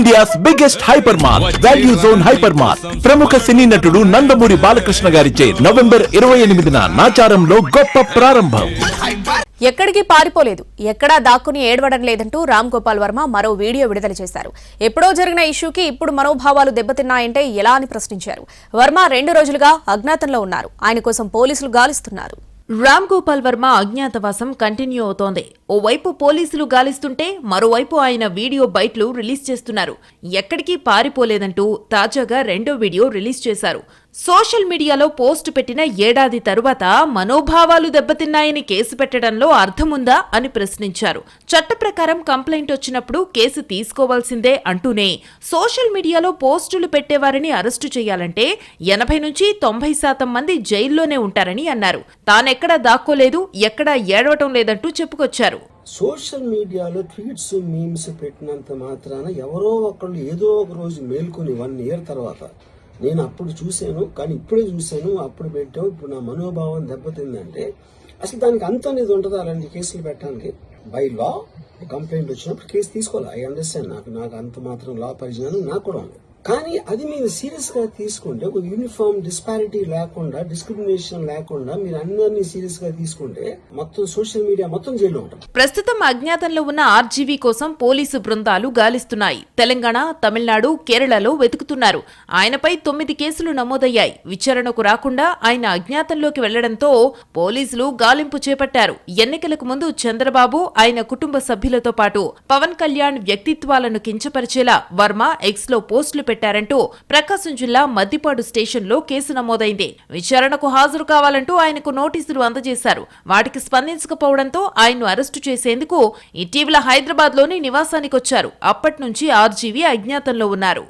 India's biggest hyper mart value zone hyper mart ప్రముఖ సినీ నటుడు నందమూరి బాలకృష్ణ గారిచే నవంబర్ 28న నాచారంలో గొప్ప ప్రారంభం. ఎక్కడికి పారిపోలేదు, ఎక్కడా దాక్కుని ఏడవడం లేదంటూ రామ్ గోపాల్ వర్మ మరో వీడియో విడుదల చేశారు. ఎప్పుడో జరిగిన ఇష్యూకి ఇప్పుడు మనోభావాలు దెబ్బతిన్నాయంటే ఎలా అని ప్రశ్నించారు. వర్మ 2 రోజులుగా అజ్ఞాతంలో ఉన్నారు. ఆయన కోసం పోలీసులు గాలిస్తున్నారు. రామ్ గోపాల్ వర్మ అజ్ఞాతవాసం కంటిన్యూ అవుతోంది. ఓవైపు పోలీసులు గాలిస్తుంటే మరోవైపు ఆయన వీడియో బైట్లు రిలీజ్ చేస్తున్నారు. ఎక్కడికి పారిపోలేదంటూ తాజాగా 2వ వీడియో రిలీజ్ చేశారు. సోషల్ మీడియాలో పోస్టు పెట్టిన ఏడాది తరువాత మనోభావాలు దెబ్బతిన్నాయని కేసు పెట్టడంలో అర్థముందా అని ప్రశ్నించారు. చట్ట ప్రకారం కంప్లైంట్ వచ్చినప్పుడు కేసు తీసుకోవాల్సిందే అంటూనే సోషల్ మీడియాలో పోస్టులు పెట్టేవారిని అరెస్టు చేయాలంటే 80 నుంచి 90% మంది జైల్లోనే ఉంటారని అన్నారు. తానెక్కడా దాక్కోలేదు, ఎక్కడా ఏడవటం లేదంటూ చెప్పుకొచ్చారు. సోషల్ మీడియాలో ట్వీట్స్ మీమ్స్ పెట్టినంత మాత్రాన ఎవరో ఒకళ్ళు ఏదో ఒక రోజు మేల్కొని 1 ఇయర్ తర్వాత నేను అప్పుడు చూశాను, కానీ ఇప్పుడే చూశాను, అప్పుడు పెట్టాం, ఇప్పుడు నా మనోభావం దెబ్బతిందంటే అసలు దానికి అంత అనేది ఉంటుంది. అలాంటి కేసులు పెట్టడానికి బై లా కంప్లైంట్ వచ్చినప్పుడు కేసు తీసుకోవాలి. ఐ అండర్స్టాండ్, నాకు అంత మాత్రం లా పరిజ్ఞానం నాకు కూడా ఉంది. కానీ అది మీరు సీరియస్ గా తీసుకుంటే, ఒక యూనిఫామ్ డిస్పారిటీ లేకుండా, డిస్క్రిమినేషన్ లేకుండా మీరు అందరినీ సీరియస్ గా తీసుకుంటే మొత్తం సోషల్ మీడియా మొత్తం జైల్లో ఉంటాం. ప్రస్తుతం అజ్ఞాతంలో ఉన్న ఆర్జీవీ కోసం పోలీసు బృందాలు గాలిస్తున్నాయి. తెలంగాణ, తమిళనాడు, కేరళలో వెతుకుతున్నారు. ఆయనపై 9 కేసులు నమోదయ్యాయి. విచారణకు రాకుండా ఆయన అజ్ఞాతంలోకి వెళ్లడంతో పోలీసులు గాలింపు చేపట్టారు. ఎన్నికలకు ముందు చంద్రబాబు, ఆయన కుటుంబ సభ్యులతో పాటు పవన్ కళ్యాణ్ వ్యక్తిత్వాలను కించపరిచేలా వర్మ ఎక్స్ లో పోస్టులు పెట్టారంటూ ప్రకాశం జిల్లా మద్దిపాడు స్టేషన్లో కేసు నమోదైంది. విచారణకు హాజరు కావాలంటూ ఆయనకు నోటీసులు అందజేశారు. వాటికి స్పందించకపోవడంతో ఆయన్ను అరెస్టు చేసేందుకు ఇటీవల హైదరాబాద్లోని నివాసానికొచ్చారు. అప్పటి నుంచి ఆర్జీవీ అజ్ఞాతంలో ఉన్నారు.